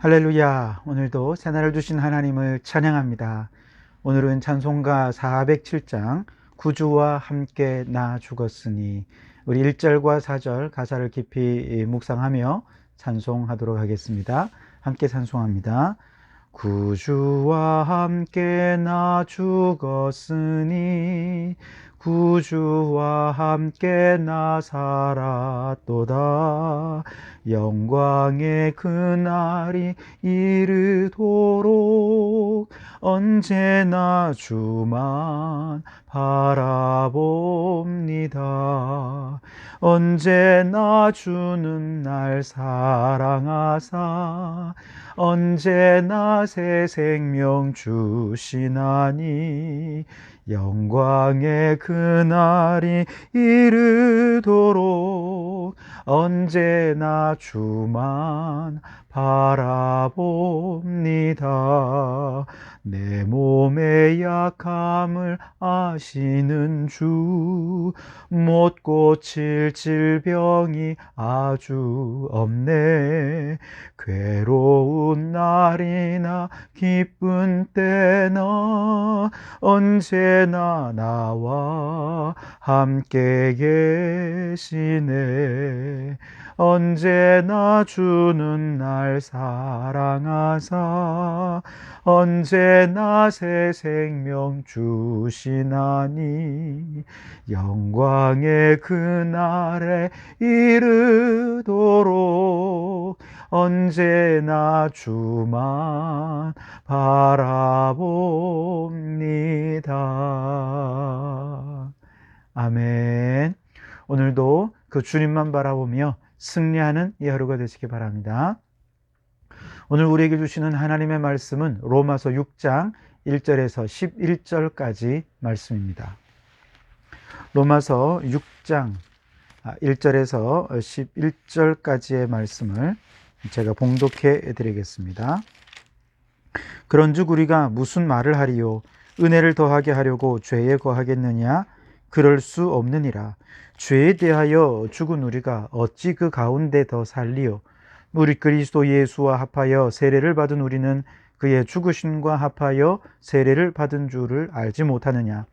할렐루야. 오늘도 새날을 주신 하나님을 찬양합니다. 오늘은 찬송가 407장 구주와 함께 나 죽었으니, 우리 1절과 4절 가사를 깊이 묵상하며 찬송하도록 하겠습니다. 함께 찬송합니다. 구주와 함께 나 죽었으니, 구주와 함께 나 살았도다. 영광의 그날이 이르도록 언제나 주만 바라봅니다. 언제나 주는 날 사랑하사 언제나 새 생명 주시나니, 영광의 그날이 이르도록 언제나 주만 바라봅니다. 내 몸의 약함을 아시는 주, 못 고칠 질병이 아주 없네. 괴로운 날이나 기쁜 때나 언제나 나와 함께 계시네. 언제나 주는 날 사랑하사 언제나 새 생명 주시나니, 영광의 그날에 이르도록 언제나 주만 바라봅니다. 아멘. 오늘도 그 주님만 바라보며 승리하는 이 하루가 되시기 바랍니다. 오늘 우리에게 주시는 하나님의 말씀은 로마서 6장 1절에서 11절까지 말씀입니다. 로마서 6장 1절에서 11절까지의 말씀을 제가 봉독해 드리겠습니다. 그런즉 우리가 무슨 말을 하리요? 은혜를 더하게 하려고 죄에 거하겠느냐? 그럴 수 없느니라. 죄에 대하여 죽은 우리가 어찌 그 가운데 더 살리요? 우리 그리스도 예수와 합하여 세례를 받은 우리는 그의 죽으심과 합하여 세례를 받은 줄을 알지 못하느냐?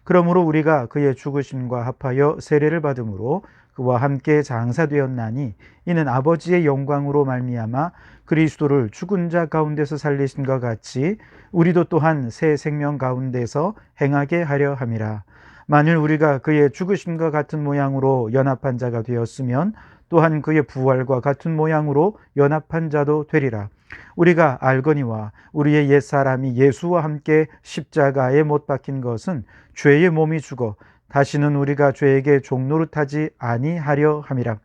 그러므로 우리가 그의 죽으심과 합하여 세례를 받음으로 그와 함께 장사되었나니, 이는 아버지의 영광으로 말미암아 그리스도를 죽은 자 가운데서 살리신 것 같이 우리도 또한 새 생명 가운데서 행하게 하려 함이라. 만일 우리가 그의 죽으심과 같은 모양으로 연합한 자가 되었으면 또한 그의 부활과 같은 모양으로 연합한 자도 되리라. 우리가 알거니와 우리의 옛사람이 예수와 함께 십자가에 못 박힌 것은 죄의 몸이 죽어 다시는 우리가 죄에게 종노릇하지 아니하려 함이라.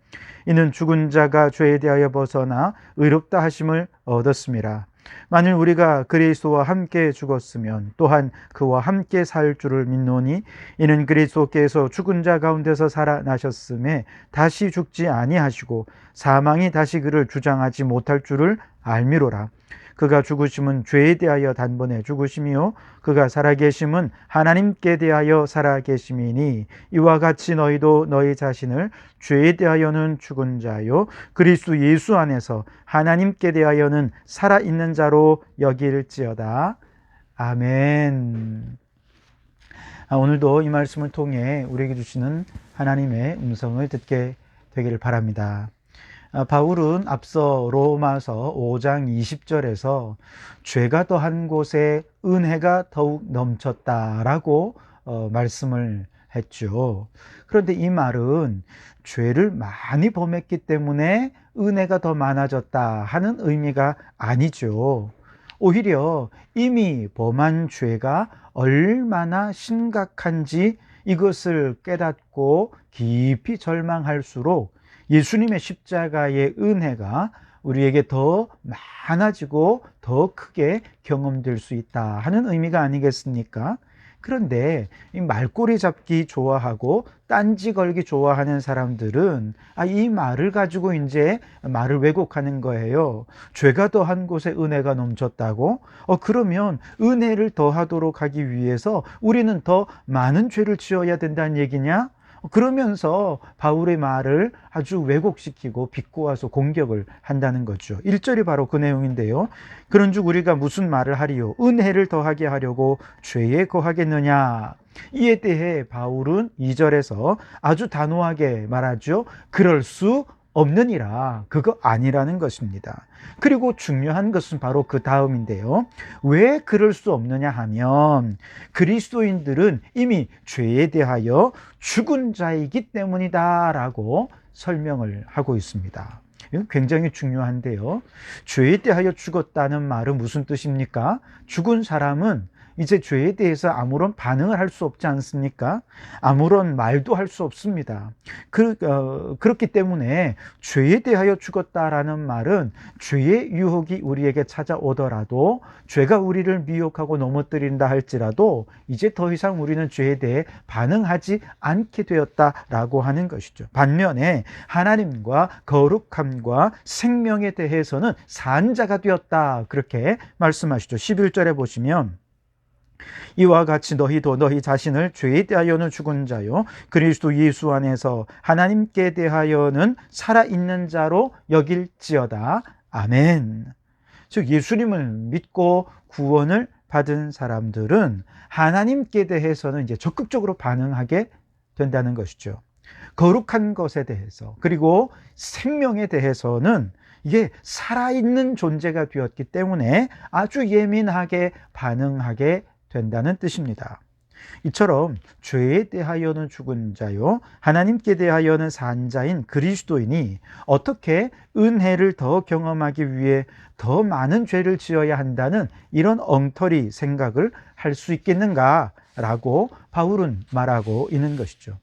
이는 죽은 자가 죄에 대하여 벗어나 의롭다 하심을 얻었음이라. 만일 우리가 그리스도와 함께 죽었으면 또한 그와 함께 살 줄을 믿노니, 이는 그리스도께서 죽은 자 가운데서 살아나셨음에 다시 죽지 아니하시고 사망이 다시 그를 주장하지 못할 줄을 알미로라. 그가 죽으심은 죄에 대하여 단번에 죽으심이요 그가 살아계심은 하나님께 대하여 살아계심이니, 이와 같이 너희도 너희 자신을 죄에 대하여는 죽은 자요 그리스도 예수 안에서 하나님께 대하여는 살아있는 자로 여길지어다. 아멘. 오늘도 이 말씀을 통해 우리에게 주시는 하나님의 음성을 듣게 되기를 바랍니다. 바울은 앞서 로마서 5장 20절에서 죄가 더한 곳에 은혜가 더욱 넘쳤다라고 말씀을 했죠. 그런데 이 말은 죄를 많이 범했기 때문에 은혜가 더 많아졌다 하는 의미가 아니죠. 오히려 이미 범한 죄가 얼마나 심각한지 이것을 깨닫고 깊이 절망할수록 예수님의 십자가의 은혜가 우리에게 더 많아지고 더 크게 경험될 수 있다 하는 의미가 아니겠습니까? 그런데 이 말꼬리 잡기 좋아하고 딴지 걸기 좋아하는 사람들은 이 말을 가지고 이제 말을 왜곡하는 거예요. 죄가 더한 곳에 은혜가 넘쳤다고? 그러면 은혜를 더하도록 하기 위해서 우리는 더 많은 죄를 지어야 된다는 얘기냐? 그러면서 바울의 말을 아주 왜곡시키고 비꼬아서 공격을 한다는 거죠. 1절이 바로 그 내용인데요. 그런즉 우리가 무슨 말을 하리요? 은혜를 더하게 하려고 죄에 거하겠느냐? 이에 대해 바울은 2절에서 아주 단호하게 말하죠. 그럴 수 없느니라. 그거 아니라는 것입니다. 그리고 중요한 것은 바로 그 다음인데요. 왜 그럴 수 없느냐 하면 그리스도인들은 이미 죄에 대하여 죽은 자이기 때문이다 라고 설명을 하고 있습니다. 이건 굉장히 중요한데요. 죄에 대하여 죽었다는 말은 무슨 뜻입니까? 죽은 사람은 이제 죄에 대해서 아무런 반응을 할 수 없지 않습니까? 아무런 말도 할 수 없습니다. 그렇기 때문에 죄에 대하여 죽었다라는 말은 죄의 유혹이 우리에게 찾아오더라도 죄가 우리를 미혹하고 넘어뜨린다 할지라도 이제 더 이상 우리는 죄에 대해 반응하지 않게 되었다라고 하는 것이죠. 반면에 하나님과 거룩함과 생명에 대해서는 산 자가 되었다 그렇게 말씀하시죠. 11절에 보시면 이와 같이 너희도 너희 자신을 죄에 대하여는 죽은 자요 그리스도 예수 안에서 하나님께 대하여는 살아있는 자로 여길지어다. 아멘. 즉 예수님을 믿고 구원을 받은 사람들은 하나님께 대해서는 이제 적극적으로 반응하게 된다는 것이죠. 거룩한 것에 대해서 그리고 생명에 대해서는 이게 살아있는 존재가 되었기 때문에 아주 예민하게 반응하게 된다는 뜻입니다. 이처럼 죄에 대하여는 죽은 자요 하나님께 대하여는 산 자인 그리스도인이 어떻게 은혜를 더 경험하기 위해 더 많은 죄를 지어야 한다는 이런 엉터리 생각을 할 수 있겠는가라고 바울은 말하고 있는 것이죠.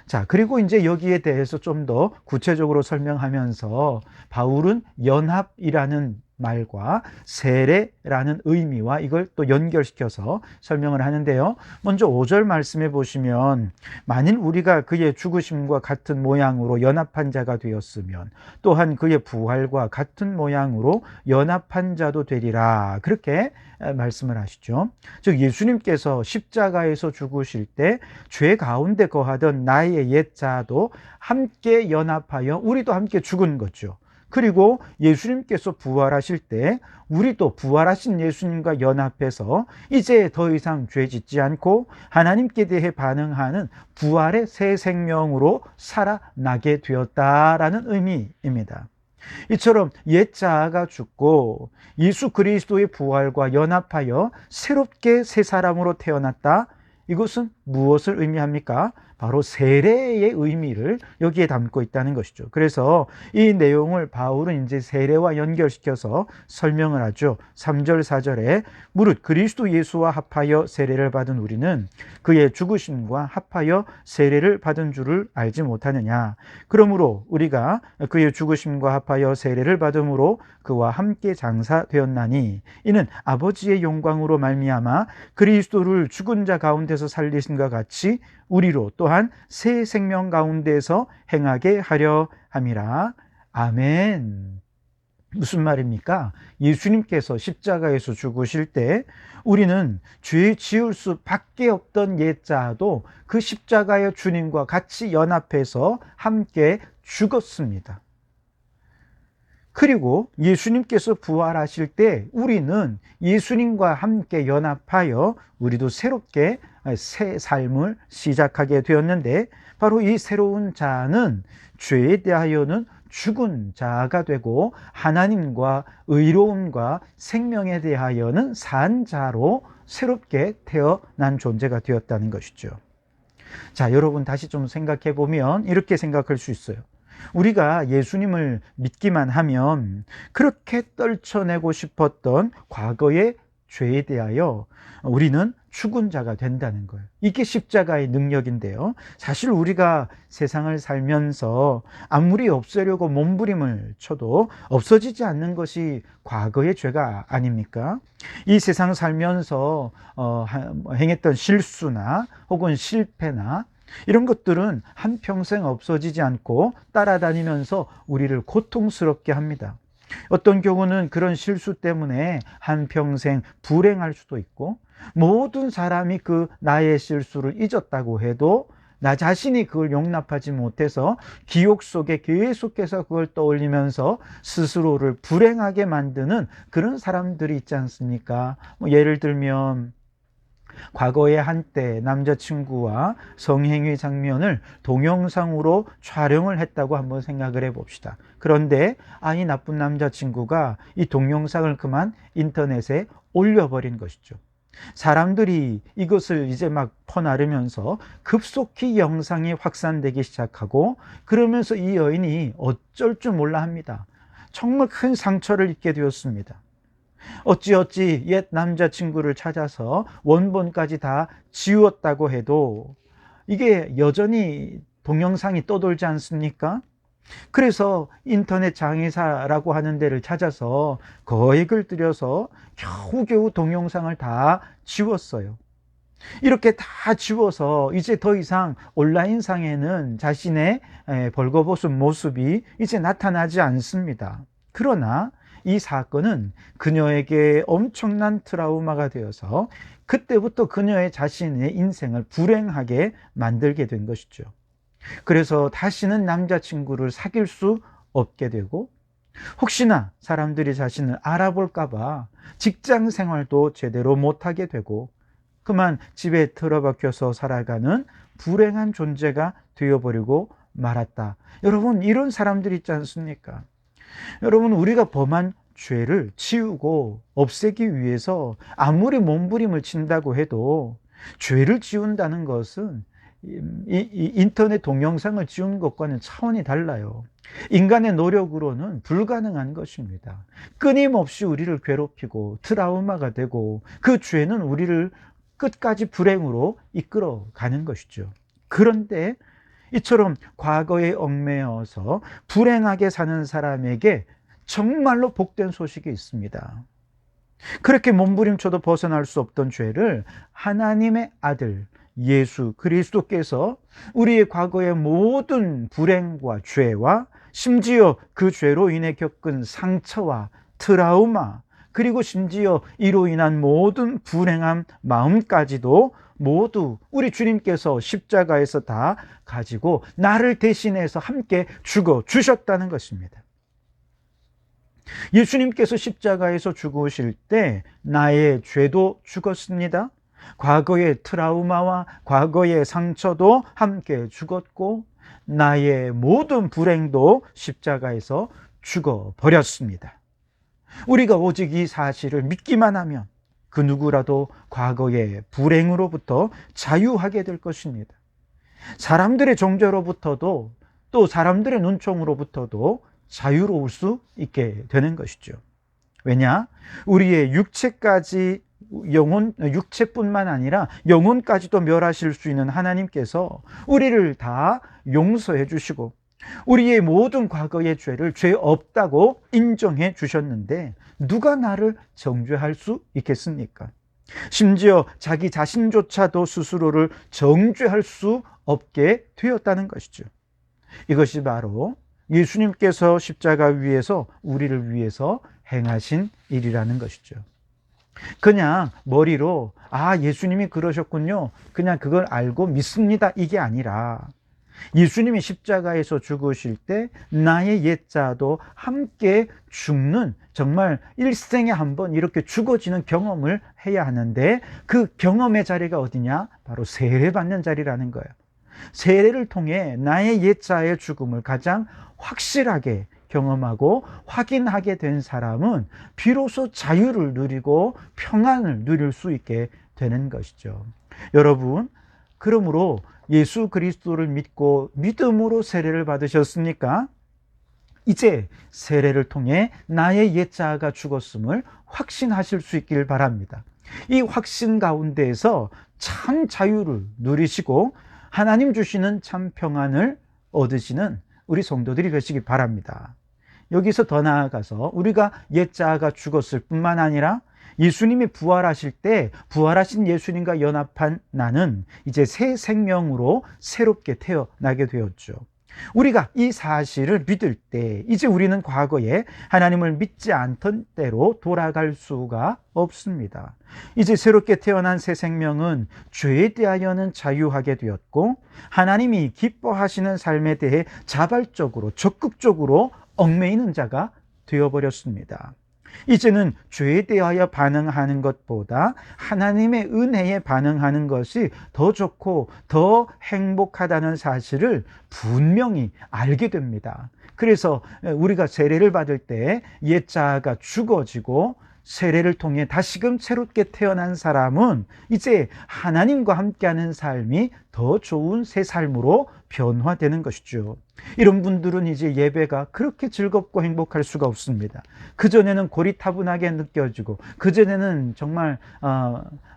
자, 그리고 이제 여기에 대해서 좀 더 구체적으로 설명하면서 바울은 연합이라는 말과 세례라는 의미와 이걸 또 연결시켜서 설명을 하는데요. 먼저 5절 말씀해 보시면 만일 우리가 그의 죽으심과 같은 모양으로 연합한 자가 되었으면 또한 그의 부활과 같은 모양으로 연합한 자도 되리라. 그렇게 말씀을 하시죠. 즉 예수님께서 십자가에서 죽으실 때 죄 가운데 거하던 나의 옛 자도 함께 연합하여 우리도 함께 죽은 거죠. 그리고 예수님께서 부활하실 때 우리도 부활하신 예수님과 연합해서 이제 더 이상 죄 짓지 않고 하나님께 대해 반응하는 부활의 새 생명으로 살아나게 되었다라는 의미입니다. 이처럼 옛 자아가 죽고 예수 그리스도의 부활과 연합하여 새롭게 새 사람으로 태어났다. 이것은 무엇을 의미합니까? 바로 세례의 의미를 여기에 담고 있다는 것이죠. 그래서 이 내용을 바울은 이제 세례와 연결시켜서 설명을 하죠. 3절, 4절에 무릇 그리스도 예수와 합하여 세례를 받은 우리는 그의 죽으심과 합하여 세례를 받은 줄을 알지 못하느냐. 그러므로 우리가 그의 죽으심과 합하여 세례를 받음으로 그와 함께 장사되었나니 이는 아버지의 영광으로 말미암아 그리스도를 죽은 자 가운데서 살리신과 같이 우리로 또한 새 생명 가운데서 행하게 하려 함이라. 아멘. 무슨 말입니까? 예수님께서 십자가에서 죽으실 때 우리는 죄 지을 수밖에 없던 옛자도 그 십자가의 주님과 같이 연합해서 함께 죽었습니다. 그리고 예수님께서 부활하실 때 우리는 예수님과 함께 연합하여 우리도 새롭게 새 삶을 시작하게 되었는데 바로 이 새로운 자는 죄에 대하여는 죽은 자가 되고 하나님과 의로움과 생명에 대하여는 산 자로 새롭게 태어난 존재가 되었다는 것이죠. 자, 여러분 다시 좀 생각해 보면 이렇게 생각할 수 있어요. 우리가 예수님을 믿기만 하면 그렇게 떨쳐내고 싶었던 과거의 죄에 대하여 우리는 죽은 자가 된다는 거예요. 이게 십자가의 능력인데요. 사실 우리가 세상을 살면서 아무리 없애려고 몸부림을 쳐도 없어지지 않는 것이 과거의 죄가 아닙니까? 이 세상 살면서 행했던 실수나 혹은 실패나 이런 것들은 한평생 없어지지 않고 따라다니면서 우리를 고통스럽게 합니다. 어떤 경우는 그런 실수 때문에 한평생 불행할 수도 있고 모든 사람이 그 나의 실수를 잊었다고 해도 나 자신이 그걸 용납하지 못해서 기옥 속에 계속해서 그걸 떠올리면서 스스로를 불행하게 만드는 그런 사람들이 있지 않습니까? 예를 들면 과거에 한때 남자친구와 성행위 장면을 동영상으로 촬영을 했다고 한번 생각을 해봅시다. 그런데 이 나쁜 남자친구가 이 동영상을 그만 인터넷에 올려버린 것이죠. 사람들이 이것을 이제 막 퍼나르면서 급속히 영상이 확산되기 시작하고, 그러면서 이 여인이 어쩔 줄 몰라 합니다. 정말 큰 상처를 입게 되었습니다. 어찌어찌 옛 남자친구를 찾아서 원본까지 다 지웠다고 해도 이게 여전히 동영상이 떠돌지 않습니까? 그래서 인터넷 장의사라고 하는 데를 찾아서 거액을 들여서 겨우겨우 동영상을 다 지웠어요. 이렇게 다 지워서 이제 더 이상 온라인상에는 자신의 벌거벗은 모습이 이제 나타나지 않습니다. 그러나 이 사건은 그녀에게 엄청난 트라우마가 되어서 그때부터 그녀의 자신의 인생을 불행하게 만들게 된 것이죠. 그래서 다시는 남자친구를 사귈 수 없게 되고, 혹시나 사람들이 자신을 알아볼까봐 직장 생활도 제대로 못하게 되고, 그만 집에 틀어박혀서 살아가는 불행한 존재가 되어버리고 말았다. 여러분, 이런 사람들이 있지 않습니까? 여러분, 우리가 범한 죄를 치우고 없애기 위해서 아무리 몸부림을 친다고 해도 죄를 지운다는 것은 이 인터넷 동영상을 지운 것과는 차원이 달라요. 인간의 노력으로는 불가능한 것입니다. 끊임없이 우리를 괴롭히고 트라우마가 되고, 그 죄는 우리를 끝까지 불행으로 이끌어 가는 것이죠. 그런데 이처럼 과거에 얽매여서 불행하게 사는 사람에게 정말로 복된 소식이 있습니다. 그렇게 몸부림쳐도 벗어날 수 없던 죄를 하나님의 아들 예수 그리스도께서 우리의 과거의 모든 불행과 죄와, 심지어 그 죄로 인해 겪은 상처와 트라우마, 그리고 심지어 이로 인한 모든 불행한 마음까지도 모두 우리 주님께서 십자가에서 다 가지고 나를 대신해서 함께 죽어 주셨다는 것입니다. 예수님께서 십자가에서 죽으실 때 나의 죄도 죽었습니다. 과거의 트라우마와 과거의 상처도 함께 죽었고, 나의 모든 불행도 십자가에서 죽어버렸습니다. 우리가 오직 이 사실을 믿기만 하면 그 누구라도 과거의 불행으로부터 자유하게 될 것입니다. 사람들의 정죄로부터도, 또 사람들의 눈총으로부터도 자유로울 수 있게 되는 것이죠. 왜냐? 우리의 육체뿐만 아니라 영혼까지도 멸하실 수 있는 하나님께서 우리를 다 용서해 주시고 우리의 모든 과거의 죄를 죄 없다고 인정해 주셨는데, 누가 나를 정죄할 수 있겠습니까? 심지어 자기 자신조차도 스스로를 정죄할 수 없게 되었다는 것이죠. 이것이 바로 예수님께서 십자가 위에서 우리를 위해서 행하신 일이라는 것이죠. 그냥 머리로 예수님이 그러셨군요, 그냥 그걸 알고 믿습니다, 이게 아니라 예수님이 십자가에서 죽으실 때 나의 옛자도 함께 죽는, 정말 일생에 한 번 이렇게 죽어지는 경험을 해야 하는데, 그 경험의 자리가 어디냐? 바로 세례받는 자리라는 거예요. 세례를 통해 나의 옛자의 죽음을 가장 확실하게 경험하고 확인하게 된 사람은 비로소 자유를 누리고 평안을 누릴 수 있게 되는 것이죠. 여러분, 그러므로 예수 그리스도를 믿고 믿음으로 세례를 받으셨습니까? 이제 세례를 통해 나의 옛자가 죽었음을 확신하실 수 있길 바랍니다. 이 확신 가운데에서 참 자유를 누리시고 하나님 주시는 참 평안을 얻으시는 우리 성도들이 되시기 바랍니다. 여기서 더 나아가서 우리가 옛자가 죽었을 뿐만 아니라 예수님이 부활하실 때 부활하신 예수님과 연합한 나는 이제 새 생명으로 새롭게 태어나게 되었죠. 우리가 이 사실을 믿을 때 이제 우리는 과거에 하나님을 믿지 않던 때로 돌아갈 수가 없습니다. 이제 새롭게 태어난 새 생명은 죄에 대하여는 자유하게 되었고 하나님이 기뻐하시는 삶에 대해 자발적으로 적극적으로 얽매이는 자가 되어버렸습니다. 이제는 죄에 대하여 반응하는 것보다 하나님의 은혜에 반응하는 것이 더 좋고 더 행복하다는 사실을 분명히 알게 됩니다. 그래서 우리가 세례를 받을 때 옛자가 죽어지고 세례를 통해 다시금 새롭게 태어난 사람은 이제 하나님과 함께하는 삶이 더 좋은 새 삶으로 변화되는 것이죠. 이런 분들은 이제 예배가 그렇게 즐겁고 행복할 수가 없습니다. 그전에는 고리타분하게 느껴지고 그전에는 정말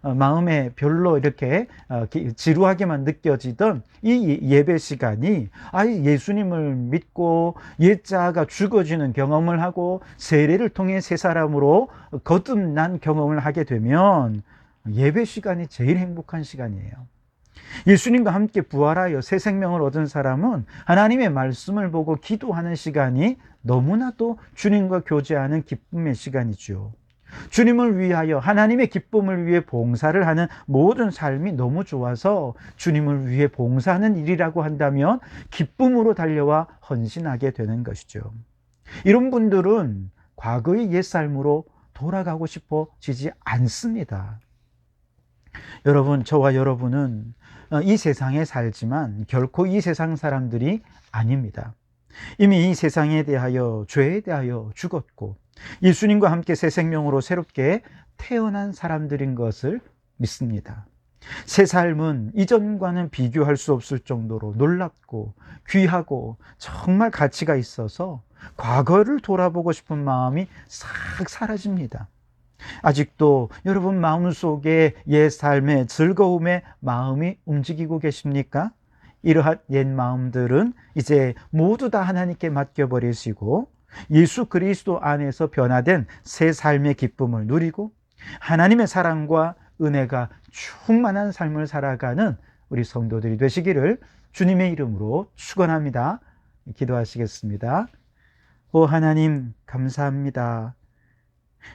마음에 별로 이렇게 지루하게만 느껴지던 이 예배 시간이 예수님을 믿고 옛자가 죽어지는 경험을 하고 세례를 통해 새 사람으로 거듭난 경험을 하게 되면 예배 시간이 제일 행복한 시간이에요. 예수님과 함께 부활하여 새 생명을 얻은 사람은 하나님의 말씀을 보고 기도하는 시간이 너무나도 주님과 교제하는 기쁨의 시간이죠. 주님을 위하여 하나님의 기쁨을 위해 봉사를 하는 모든 삶이 너무 좋아서 주님을 위해 봉사하는 일이라고 한다면 기쁨으로 달려와 헌신하게 되는 것이죠. 이런 분들은 과거의 옛삶으로 돌아가고 싶어지지 않습니다. 여러분, 저와 여러분은 이 세상에 살지만 결코 이 세상 사람들이 아닙니다. 이미 이 세상에 대하여 죄에 대하여 죽었고 예수님과 함께 새 생명으로 새롭게 태어난 사람들인 것을 믿습니다. 새 삶은 이전과는 비교할 수 없을 정도로 놀랍고 귀하고 정말 가치가 있어서 과거를 돌아보고 싶은 마음이 싹 사라집니다. 아직도 여러분 마음속에 옛 삶의 즐거움에 마음이 움직이고 계십니까? 이러한 옛 마음들은 이제 모두 다 하나님께 맡겨버리시고 예수 그리스도 안에서 변화된 새 삶의 기쁨을 누리고 하나님의 사랑과 은혜가 충만한 삶을 살아가는 우리 성도들이 되시기를 주님의 이름으로 축원합니다. 기도하시겠습니다. 오 하나님, 감사합니다.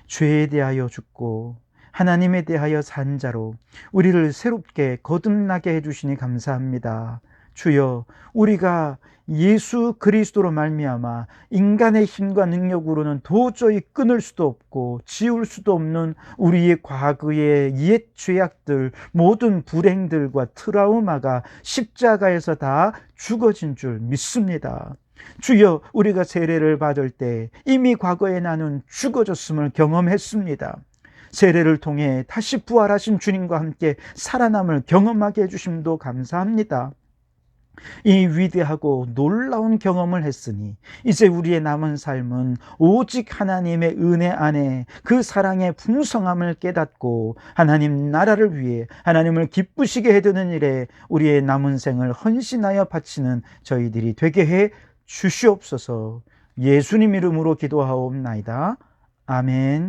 죄에 대하여 죽고 하나님에 대하여 산 자로 우리를 새롭게 거듭나게 해주시니 감사합니다. 주여, 우리가 예수 그리스도로 말미암아 인간의 힘과 능력으로는 도저히 끊을 수도 없고 지울 수도 없는 우리의 과거의 옛 죄악들, 모든 불행들과 트라우마가 십자가에서 다 죽어진 줄 믿습니다. 주여, 우리가 세례를 받을 때 이미 과거에 나는 죽어졌음을 경험했습니다. 세례를 통해 다시 부활하신 주님과 함께 살아남을 경험하게 해주심도 감사합니다. 이 위대하고 놀라운 경험을 했으니 이제 우리의 남은 삶은 오직 하나님의 은혜 안에 그 사랑의 풍성함을 깨닫고 하나님 나라를 위해 하나님을 기쁘시게 해드는 일에 우리의 남은 생을 헌신하여 바치는 저희들이 되게 해 주시옵소서. 예수님 이름으로 기도하옵나이다. 아멘.